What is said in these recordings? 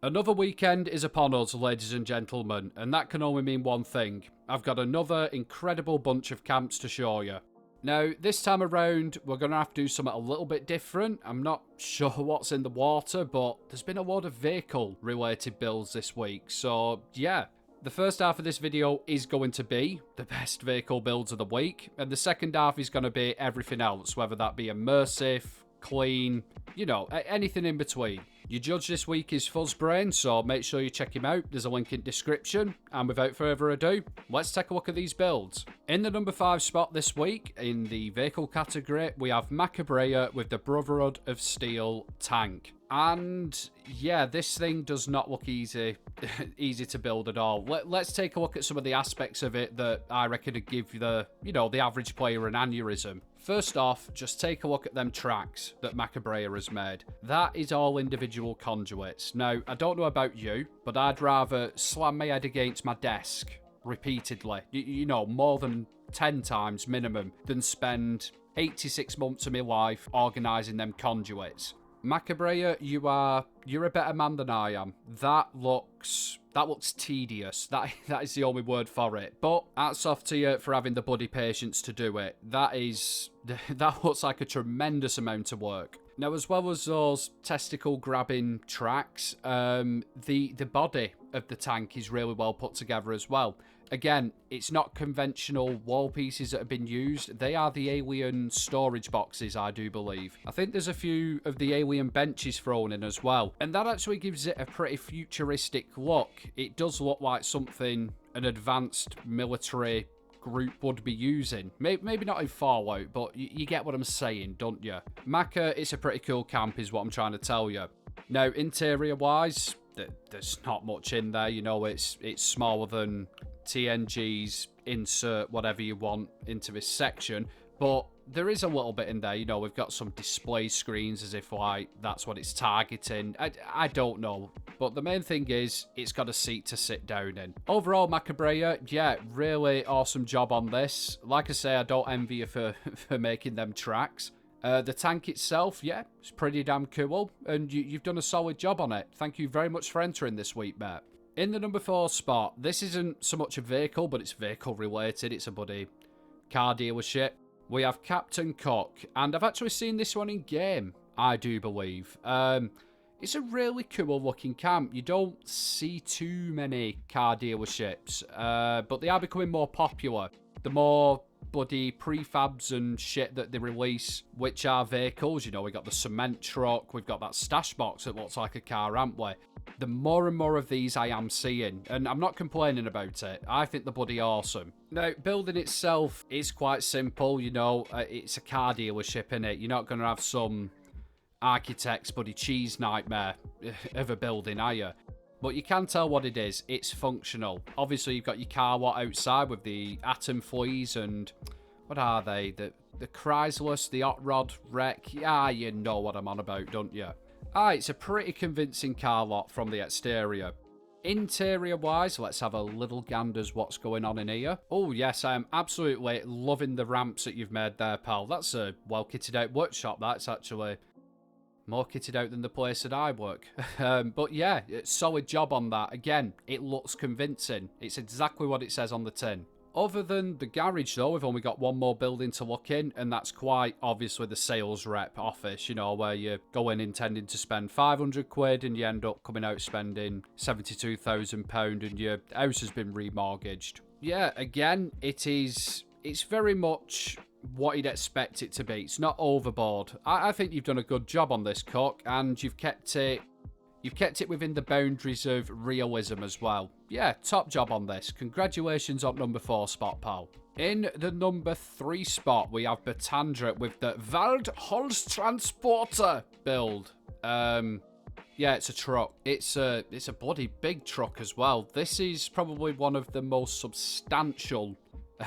Another weekend is upon us, ladies and gentlemen, and that can only mean one thing. I've got another incredible bunch of camps to show you. Now, this time around, we're going to have to do something a little bit different. I'm not sure what's in the water, but there's been a lot of vehicle-related builds this week, so yeah. The first half of this video is going to be the best vehicle builds of the week, and the second half is going to be everything else, whether that be immersive, clean, you know, anything in between. Your judge this week is Fuzzbrain, so make sure you check him out. There's a link in description. And without further ado, let's take a look at these builds. In the number 5 spot this week, in the vehicle category, we have Macabrea with the Brotherhood of Steel tank. And yeah, this thing does not look easy to build at all. Let's take a look at some of the aspects of it that I reckon would give the average player an aneurysm. First off, just take a look at them tracks that Macabrea has made. That is all individual conduits. Now, I don't know about you, but I'd rather slam my head against my desk repeatedly, you know, more than 10 times minimum, than spend 86 months of my life organising them conduits. Macabrea, you're a better man than I am. That looks tedious. That is the only word for it. But hats off to you for having the bloody patience to do it. That looks like a tremendous amount of work. Now, as well as those testicle-grabbing tracks, the body of the tank is really well put together as well. Again, it's not conventional wall pieces that have been used. They are the alien storage boxes, I do believe. I think there's a few of the alien benches thrown in as well. And that actually gives it a pretty futuristic look. It does look like something an advanced military group would be using. Maybe not in Fallout, but you get what I'm saying, don't you? Maca, it's a pretty cool camp is what I'm trying to tell you. Now, interior-wise, there's not much in there. You know, it's smaller than TNG's insert whatever you want into this section, but there is a little bit in there. You know, we've got some display screens as if like that's what it's targeting. I don't know, but the main thing is it's got a seat to sit down in. Overall, Macabrea, yeah, really awesome job on this. Like I say, I don't envy you for making them tracks. The tank itself, yeah, it's pretty damn cool, and you've done a solid job on it. Thank you very much for entering this week, mate. In the number 4 spot, this isn't so much a vehicle, but it's vehicle related. It's a buddy car dealership. We have Captain Cook, and I've actually seen this one in game, I do believe. It's a really cool looking camp. You don't see too many car dealerships, but they are becoming more popular. The more bloody prefabs and shit that they release, which are vehicles, you know, we got the cement truck, we've got that stash box that looks like a car, haven't we? The more and more of these I am seeing, and I'm not complaining about it. I think they're bloody awesome. Now, building itself is quite simple, you know, it's a car dealership, innit? You're not going to have some architect's bloody cheese nightmare of a building, are you? But you can tell what it is. It's functional. Obviously, you've got your car lot outside with the atom fleas and... what are they? The Chrysalis, the Hot Rod Wreck. Yeah, you know what I'm on about, don't you? It's a pretty convincing car lot from the exterior. Interior-wise, let's have a little ganders what's going on in here. Oh, yes, I am absolutely loving the ramps that you've made there, pal. That's a well-kitted out workshop, that's actually... more kitted out than the place that I work. But yeah, solid job on that. Again, it looks convincing. It's exactly what it says on the tin. Other than the garage, though, we've only got one more building to look in, and that's quite obviously the sales rep office, you know, where you go in intending to spend 500 quid and you end up coming out spending £72,000 and your house has been remortgaged. Yeah, again, it's very much what you'd expect it to be. It's not overboard. I think you've done a good job on this, Cook, and you've kept it within the boundaries of realism as well. Yeah, top job on this. Congratulations on number 4 spot, pal. In the number 3 spot, we have Batandra with the Waldholztransporter build. Yeah, it's a truck. It's a bloody big truck as well. This is probably one of the most substantial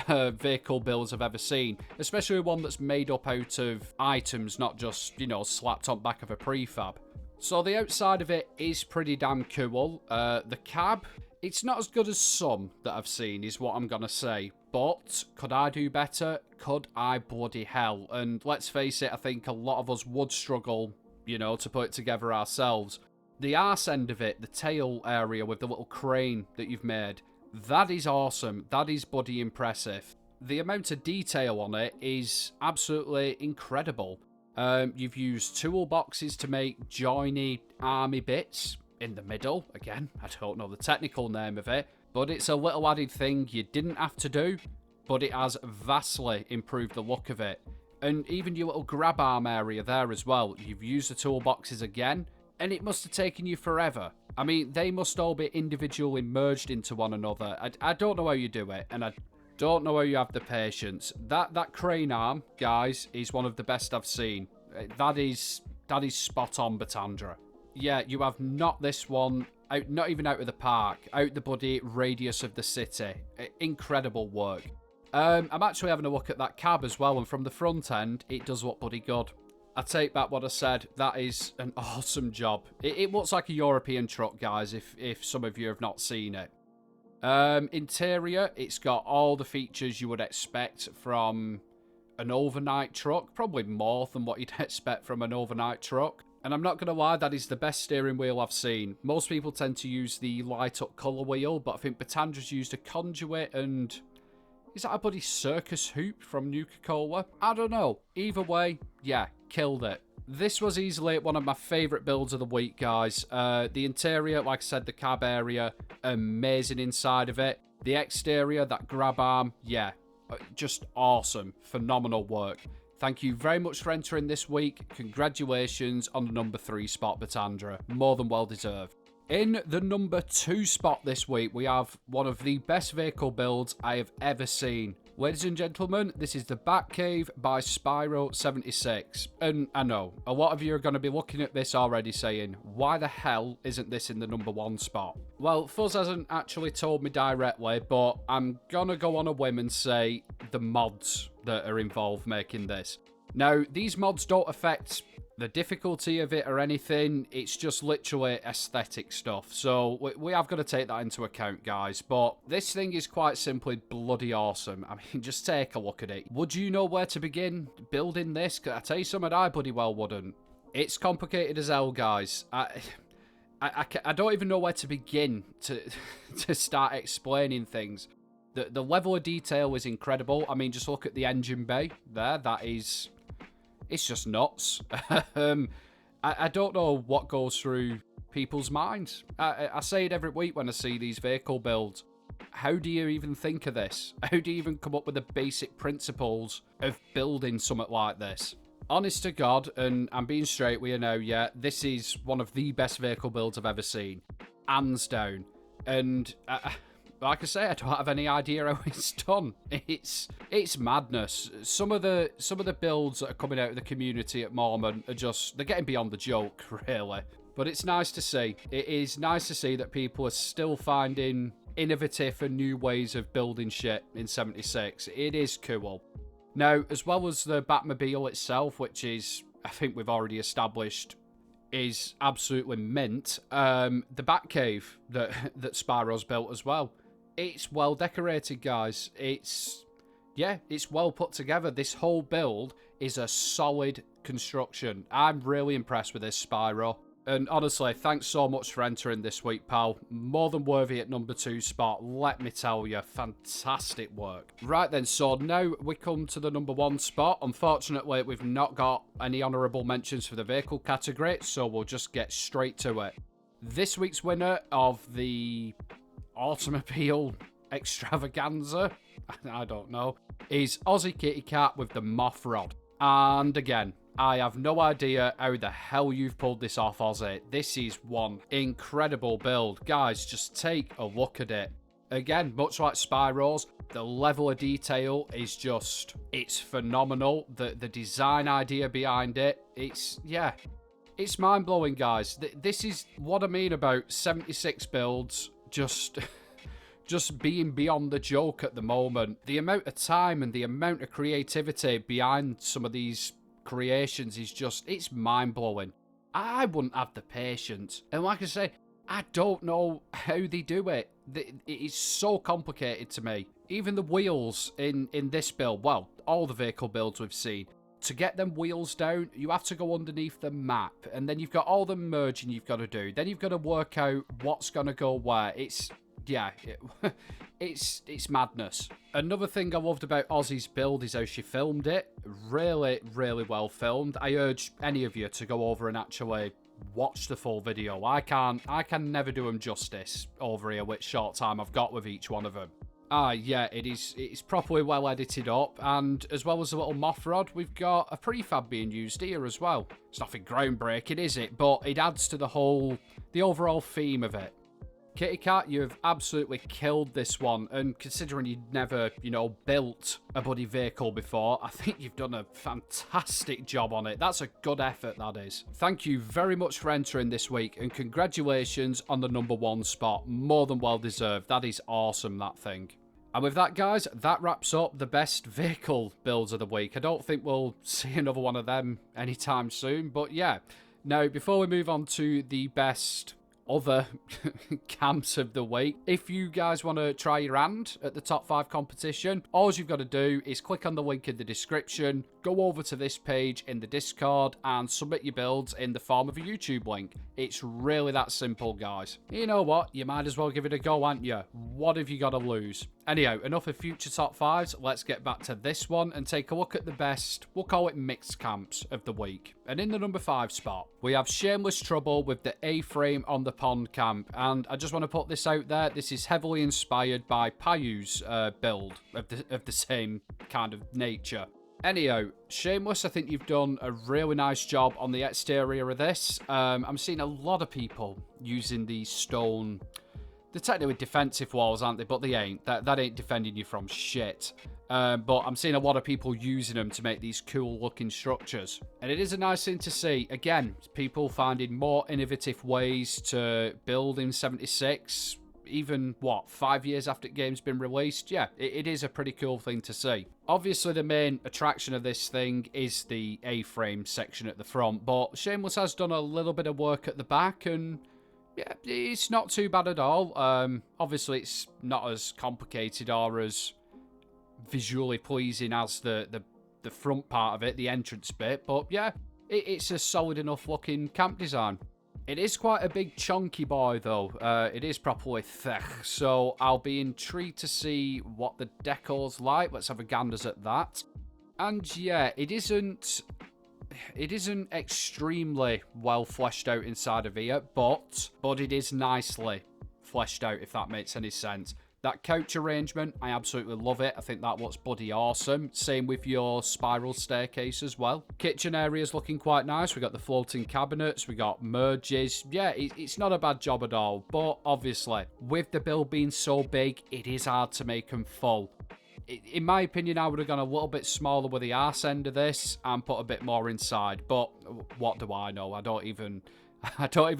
vehicle builds I've ever seen, especially one that's made up out of items, not just, you know, slapped on back of a prefab. So the outside of it is pretty damn cool. The cab, it's not as good as some that I've seen, is what I'm gonna say. But could I do better? Could I bloody hell? And let's face it, I think a lot of us would struggle, you know, to put it together ourselves. The arse end of it, the tail area with the little crane that you've made, that is awesome. That is bloody impressive. The amount of detail on it is absolutely incredible. You've used toolboxes to make joiny army bits in the middle. Again, I don't know the technical name of it, but it's a little added thing you didn't have to do, but it has vastly improved the look of it. And even your little grab arm area there as well, you've used the toolboxes again, and it must have taken you forever. I mean, they must all be individually merged into one another. I don't know how you do it, and I don't know how you have the patience. That crane arm, guys, is one of the best I've seen. That is spot on, Batandra. Yeah, you have knocked this one out, not even out of the park, out the bloody radius of the city. Incredible work. I'm actually having a look at that cab as well, and from the front end, it does look bloody good. I take back what I said. That is an awesome job. It looks like a European truck, guys, if some of you have not seen it. Interior, it's got all the features you would expect from an overnight truck. Probably more than what you'd expect from an overnight truck. And I'm not going to lie, that is the best steering wheel I've seen. Most people tend to use the light-up colour wheel, but I think Batandra's used a conduit and... Is that a bloody circus hoop from Nuka-Cola? I don't know. Either way, yeah, killed it. This was easily one of my favourite builds of the week, guys. The interior, like I said, the cab area, amazing inside of it. The exterior, that grab arm, yeah, just awesome. Phenomenal work. Thank you very much for entering this week. Congratulations on the number 3 spot, Batandra. More than well deserved. In the number 2 spot this week, we have one of the best vehicle builds I have ever seen. Ladies and gentlemen, this is the Batcave by Spyro 76. And I know, a lot of you are going to be looking at this already saying, why the hell isn't this in the number 1 spot? Well, Fuzz hasn't actually told me directly, but I'm going to go on a whim and say the mods that are involved making this. Now, these mods don't affect the difficulty of it or anything. It's just literally aesthetic stuff. So we have got to take that into account, guys. But this thing is quite simply bloody awesome. I mean, just take a look at it. Would you know where to begin building this? 'Cause I tell you something, I bloody well wouldn't. It's complicated as hell, guys. I don't even know where to begin to start explaining things. The level of detail is incredible. I mean, just look at the engine bay there. That is... It's just nuts. I don't know what goes through people's minds. I say it every week when I see these vehicle builds. How do you even think of this? How do you even come up with the basic principles of building something like this? Honest to God, and I'm being straight with you now, yeah, this is one of the best vehicle builds I've ever seen. Hands down. And... like I say, I don't have any idea how it's done. It's madness. Some of the builds that are coming out of the community at the moment are just, they're getting beyond the joke, really. But it's nice to see. It is nice to see that people are still finding innovative and new ways of building shit in 76. It is cool. Now, as well as the Batmobile itself, which is, I think we've already established, is absolutely mint, the Batcave that Spyro's built as well. It's well decorated, guys. It's well put together. This whole build is a solid construction. I'm really impressed with this, Spyro. And honestly, thanks so much for entering this week, pal. More than worthy at number 2 spot, let me tell you. Fantastic work. Right then, so now we come to the number 1 spot. Unfortunately, we've not got any honourable mentions for the vehicle category, so we'll just get straight to it. This week's winner of the automobile extravaganza, I don't know, is Aussie Kitty Cat with the Moth Rod. And again, I have no idea how the hell you've pulled this off, Aussie. This is one incredible build. Guys, just take a look at it. Again, much like Spyro's, the level of detail is just, it's phenomenal. The design idea behind it, it's mind-blowing, guys. This is what I mean about 76 builds just being beyond the joke at the moment. The amount of time and the amount of creativity behind some of these creations is just, it's mind-blowing. I wouldn't have the patience. And like I say, I don't know how they do it. It is so complicated to me. Even the wheels in this build, well, all the vehicle builds we've seen, to get them wheels down, you have to go underneath the map, and then you've got all the merging you've got to do. Then you've got to work out what's going to go where. It's madness. Another thing I loved about Ozzy's build is how she filmed it. Really, really well filmed. I urge any of you to go over and actually watch the full video. I can never do them justice over here with short time I've got with each one of them. Yeah, it's properly well edited up, and as well as a little moth rod, we've got a prefab being used here as well. It's nothing groundbreaking, is it? But it adds to the overall theme of it. Kitty Cat, you've absolutely killed this one, and considering you'd never, built a bloody vehicle before, I think you've done a fantastic job on it. That's a good effort, that is. Thank you very much for entering this week, and congratulations on the #1 spot. More than well deserved. That is awesome, that thing. And with that, guys, that wraps up the best vehicle builds of the week. I don't think we'll see another one of them anytime soon, but yeah. Now, before we move on to the best other camps of the week, if you guys want to try your hand at the top 5 competition, all you've got to do is click on the link in the description, go over to this page in the Discord, and submit your builds in the form of a YouTube link. It's really that simple, guys. You know what? You might as well give it a go, aren't you? What have you got to lose? Anyhow, enough of future top 5s. Let's get back to this one and take a look at the best, we'll call it mixed camps of the week. And in the #5 spot, we have Shameless Trouble with the A-frame on the pond camp. And I just want to put this out there. This is heavily inspired by Payu's build of the same kind of nature. Anyhow, Shameless, I think you've done a really nice job on the exterior of this. I'm seeing a lot of people using these stone... They're technically defensive walls, aren't they? But they ain't. That ain't defending you from shit. But I'm seeing a lot of people using them to make these cool looking structures. And it is a nice thing to see. Again, people finding more innovative ways to build in 76. Even, 5 years after the game's been released? Yeah, it is a pretty cool thing to see. Obviously, the main attraction of this thing is the A-frame section at the front. But Shameless has done a little bit of work at the back, and... yeah, it's not too bad at all. Obviously, it's not as complicated or as visually pleasing as the front part of it, the entrance bit. But yeah, it's a solid enough looking camp design. It is quite a big chunky boy though. It is properly thick. So I'll be intrigued to see what the decor's like. Let's have a gander at that. And yeah, it isn't extremely well fleshed out inside of here, but it is nicely fleshed out, if that makes any sense. That couch arrangement, I absolutely love it. I think that looks bloody awesome. Same with your spiral staircase as well. Kitchen area's looking quite nice. We got the floating cabinets, we got merges. Yeah, it's not a bad job at all, but obviously, with the build being so big, it is hard to make them full. In my opinion, I would have gone a little bit smaller with the arse end of this and put a bit more inside. But what do I know? I don't even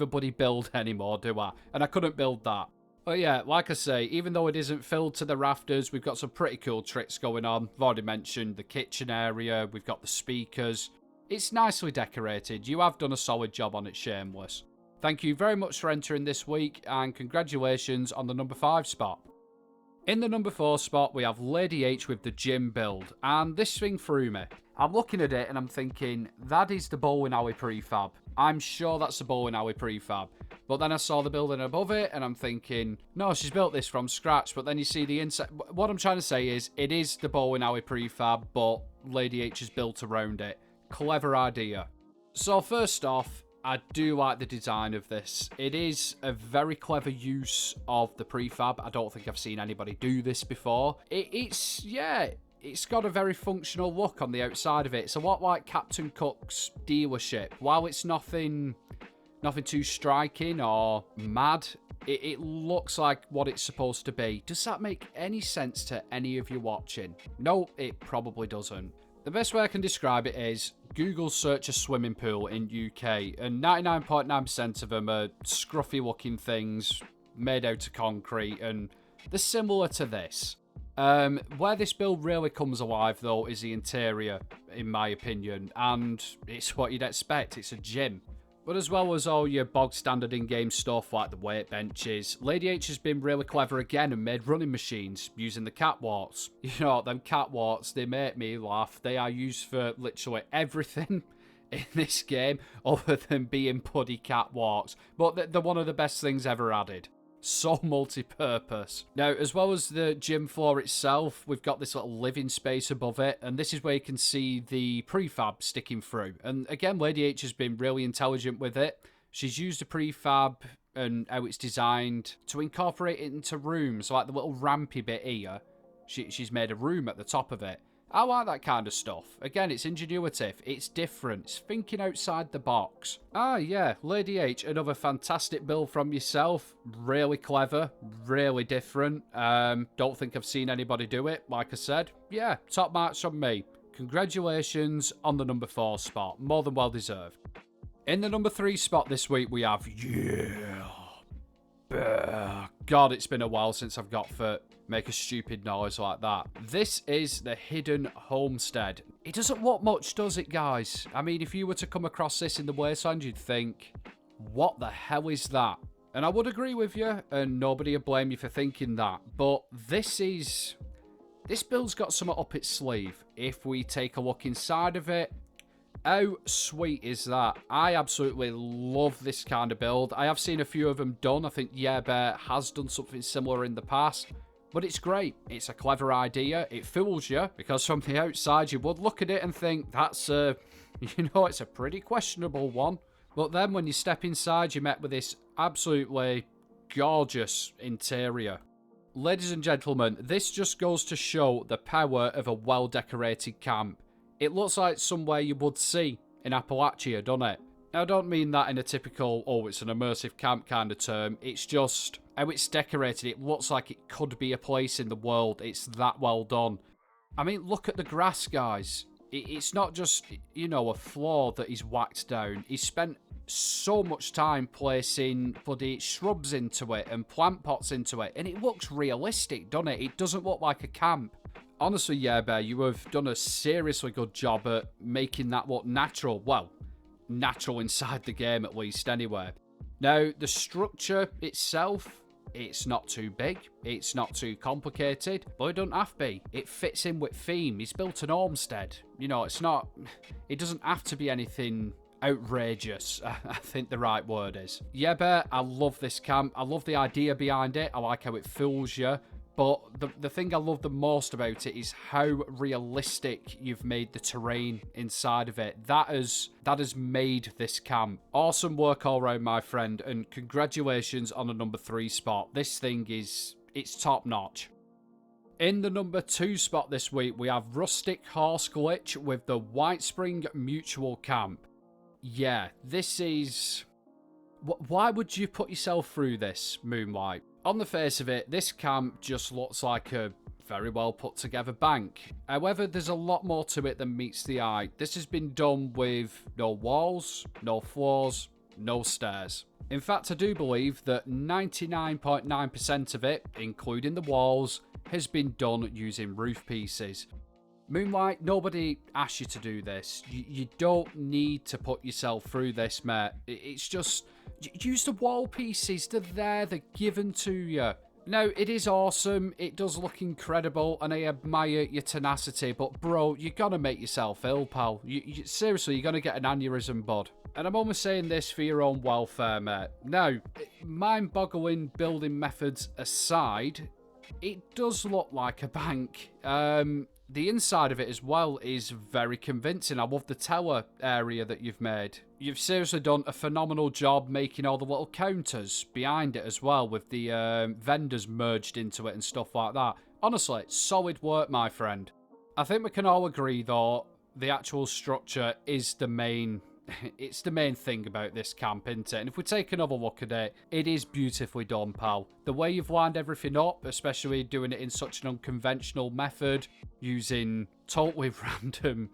bloody build anymore, do I? And I couldn't build that. But yeah, like I say, even though it isn't filled to the rafters, we've got some pretty cool tricks going on. I've already mentioned the kitchen area. We've got the speakers. It's nicely decorated. You have done a solid job on it, Shameless. Thank you very much for entering this week, and congratulations on the #5 spot. In the #4 spot, we have Lady H with the gym build, and this thing threw me. I'm looking at it and I'm thinking, that is the bowling alley prefab. I'm sure that's the bowling alley prefab. But then I saw the building above it and I'm thinking, no, she's built this from scratch. But then you see the inside. What I'm trying to say is, it is the bowling alley prefab, but Lady H is built around it. Clever idea. So first off, I do like the design of this. It is a very clever use of the prefab. I don't think I've seen anybody do this before. It's got a very functional look on the outside of it. It's a lot like Captain Cook's dealership. While it's nothing too striking or mad, it looks like what it's supposed to be. Does that make any sense to any of you watching? No, it probably doesn't. The best way I can describe it is Google search a swimming pool in UK, and 99.9% of them are scruffy looking things made out of concrete, and they're similar to this. Where this build really comes alive though is the interior, in my opinion, and it's what you'd expect. It's a gym. But as well as all your bog standard in-game stuff like the weight benches, Lady H has been really clever again and made running machines using the catwalks. You know, them catwalks, they make me laugh. They are used for literally everything in this game other than being puddy catwalks. But they're one of the best things ever added. So multi-purpose. Now, as well as the gym floor itself, we've got this little living space above it, and this is where you can see the prefab sticking through. And again, Lady H has been really intelligent with it. She's used a prefab and how it's designed to incorporate it into rooms, like the little rampy bit here. She's made a room at the top of it. I like that kind of stuff. Again, it's ingenuitive, it's different, it's thinking outside the box. Ah, yeah, Lady H, another fantastic build from yourself. Really clever, really different. Don't think I've seen anybody do it, like I said. Yeah, top marks from me. Congratulations on the number 4 spot. More than well deserved. In the number 3 spot this week, we have... God, it's been a while since I've got to make a stupid noise like that. This is the Hidden Homestead. It doesn't look much, does it, guys? I mean, if you were to come across this in the wasteland, you'd think, what the hell is that? And I would agree with you, and nobody would blame you for thinking that. But this build's got something up its sleeve. If we take a look inside of it, how sweet is that? I absolutely love this kind of build. I have seen a few of them done. I think Bear has done something similar in the past. But it's great. It's a clever idea. It fools you, because from the outside you would look at it and think, that's it's a pretty questionable one. But then when you step inside, you're met with this absolutely gorgeous interior. Ladies and gentlemen, this just goes to show the power of a well-decorated camp. It looks like somewhere you would see in Appalachia, doesn't it? Now, I don't mean that in a typical, it's an immersive camp kind of term. It's just how it's decorated. It looks like it could be a place in the world. It's that well done. I mean, look at the grass, guys. It's not just, a floor that he's whacked down. He's spent so much time placing bloody shrubs into it and plant pots into it. And it looks realistic, doesn't it? It doesn't look like a camp. Honestly, Bear, you have done a seriously good job at making that look natural. Well, natural inside the game at least anyway. Now, the structure itself, it's not too big, it's not too complicated, but it doesn't have to be. It fits in with theme. He's built an homestead. It doesn't have to be anything outrageous, I think the right word is. Bear, I love this camp. I love the idea behind it. I like how it fools you. But the thing I love the most about it is how realistic you've made the terrain inside of it. That has made this camp. Awesome work all around, my friend, and congratulations on the number 3 spot. This thing it's top notch. In the number 2 spot this week, we have Rustic Horse Glitch with the White Spring Mutual Camp. Yeah, this is... Why would you put yourself through this, Moonlight? On the face of it, this camp just looks like a very well put together bank. However, there's a lot more to it than meets the eye. This has been done with no walls, no floors, no stairs. In fact, I do believe that 99.9% of it, including the walls, has been done using roof pieces. Moonlight, nobody asked you to do this. You don't need to put yourself through this, mate. It's just... use the wall pieces. They're there. They're given to you. Now, it is awesome. It does look incredible, and I admire your tenacity. But, bro, you're going to make yourself ill, pal. Seriously, you're going to get an aneurysm, bud. And I'm only saying this for your own welfare, mate. Now, mind-boggling building methods aside, it does look like a bank. The inside of it as well is very convincing. I love the tower area that you've made. You've seriously done a phenomenal job making all the little counters behind it as well, with the vendors merged into it and stuff like that. Honestly, solid work, my friend. I think we can all agree, though, the actual structure is the main... it's the main thing about this camp, isn't it? And if we take another look at it, it is beautifully done, pal. The way you've lined everything up, especially doing it in such an unconventional method, using totally random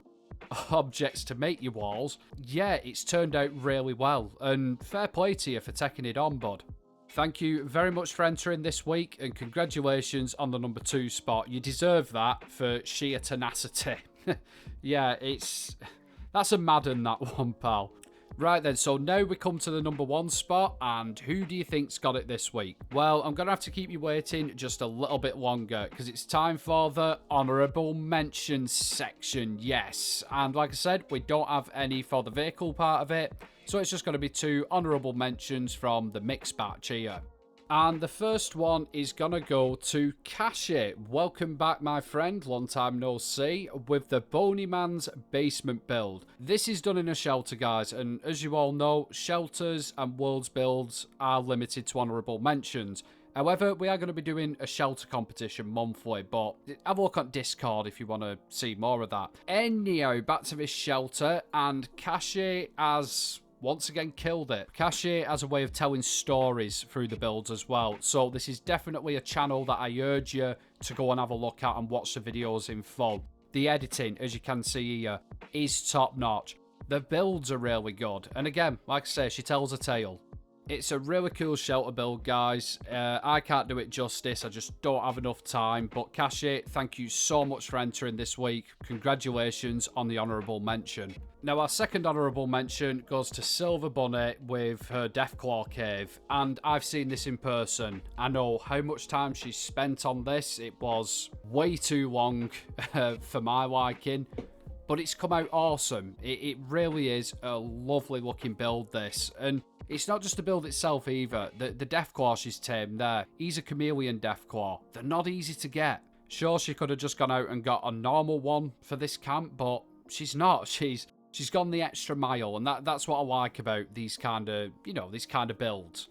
objects to make your walls, yeah, it's turned out really well. And fair play to you for taking it on, bud. Thank you very much for entering this week, and congratulations on the number 2 spot. You deserve that for sheer tenacity. Yeah, that's a Madden, that one, pal. Right then, so now we come to the number 1 spot, and who do you think's got it this week? Well, I'm going to have to keep you waiting just a little bit longer, because it's time for the honourable mentions section, yes. And like I said, we don't have any for the vehicle part of it, so it's just going to be 2 honourable mentions from the mixed batch here. And the first one is going to go to Kashi. Welcome back, my friend. Long time no see. With the Boney Man's basement build. This is done in a shelter, guys. And as you all know, shelters and worlds builds are limited to honourable mentions. However, we are going to be doing a shelter competition monthly, but have a look on Discord if you want to see more of that. Anyhow, back to this shelter, and Kashi has once again killed it. Kashi has a way of telling stories through the builds as well, so this is definitely a channel that I urge you to go and have a look at and watch the videos in full. The editing, as you can see here, is top notch. The builds are really good, and again, like I say, she tells a tale. It's a really cool shelter build, guys. I can't do it justice. I just don't have enough time. But Kashi, thank you so much for entering this week. Congratulations on the honourable mention. Now, our second honourable mention goes to Silver Bunny with her Deathclaw cave. And I've seen this in person. I know how much time she's spent on this. It was way too long for my liking. But it's come out awesome. It really is a lovely looking build, this. And it's not just the build itself either. The Deathclaw she's tamed there, he's a chameleon Deathclaw. They're not easy to get. Sure, she could have just gone out and got a normal one for this camp, but she's not. She's gone the extra mile, and that's what I like about these kind of, these kind of builds.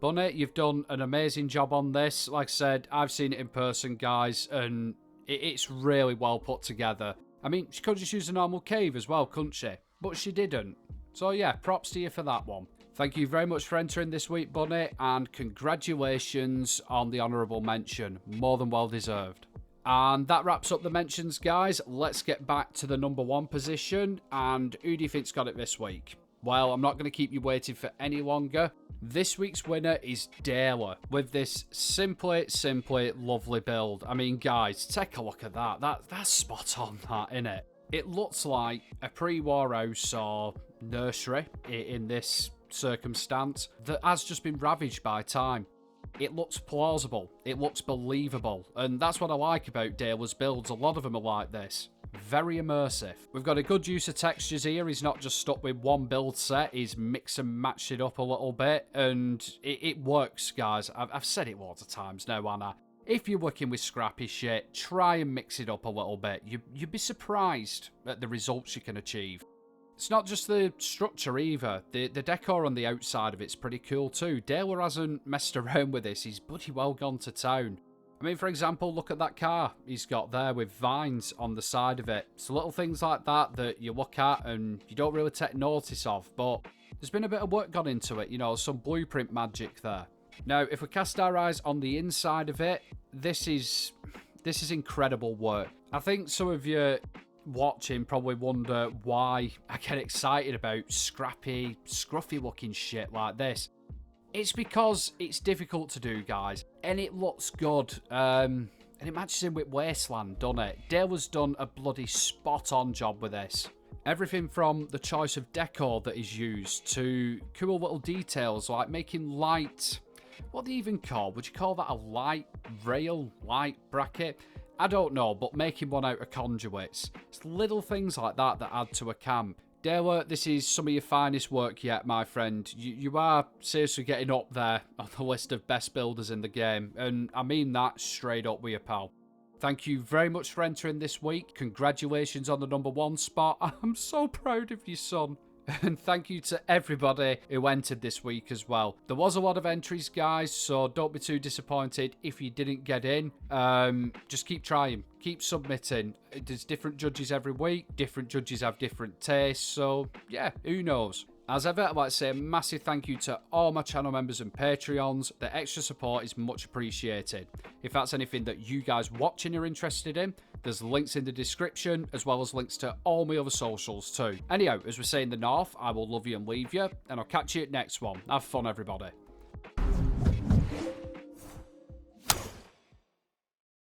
Bunny, you've done an amazing job on this. Like I said, I've seen it in person, guys, and it's really well put together. I mean, she could just use a normal cave as well, couldn't she? But she didn't. So yeah, props to you for that one. Thank you very much for entering this week, Bunny, and congratulations on the honourable mention. More than well deserved. And that wraps up the mentions, guys. Let's get back to the number 1 position. And who do you think's got it this week? Well, I'm not going to keep you waiting for any longer. This week's winner is Daehla with this simply lovely build. I mean, guys, take a look at that. That's spot on, that, innit? It looks like a pre-war house or nursery in this circumstance that has just been ravaged by time. It looks plausible, it looks believable, and that's what I like about Daehla's builds. A lot of them are like this. Very immersive. We've got a good use of textures here. He's not just stuck with one build set, he's mixed and matched it up a little bit, and it works, guys. I've said it lots of times now, Anna. If you're working with scrappy shit, try and mix it up a little bit. You'd be surprised at the results you can achieve. It's not just the structure either. The decor on the outside of it's pretty cool too. Daehla hasn't messed around with this. He's bloody well gone to town. I mean, for example, look at that car he's got there with vines on the side of it. So little things like that you look at and you don't really take notice of. But there's been a bit of work gone into it. Some blueprint magic there. Now, if we cast our eyes on the inside of it, this is incredible work. I think some of you watching probably wonder why I get excited about scrappy, scruffy looking shit like this. It's because it's difficult to do, guys, and it looks good, and it matches in with Wasteland, doesn't it? Daehla's done a bloody spot on job with this. Everything from the choice of decor that is used to cool little details like making light, what do you even call? Would you call that a light rail, light bracket? I don't know, but making one out of conduits. It's little things like that add to a camp. Daehla, this is some of your finest work yet, my friend. You are seriously getting up there on the list of best builders in the game, and I mean that straight up with you, pal. Thank you very much for entering this week. Congratulations on the number 1 spot. I'm so proud of you, son. And thank you to everybody who entered this week as well. There was a lot of entries, guys, so don't be too disappointed if you didn't get in. Just keep trying. Keep submitting. There's different judges every week. Different judges have different tastes, so yeah, who knows? As ever, I'd like to say a massive thank you to all my channel members and Patreons. The extra support is much appreciated. If that's anything that you guys watching are interested in, there's links in the description, as well as links to all my other socials too. Anyhow, as we say in the north, I will love you and leave you, and I'll catch you at next one. Have fun, everybody.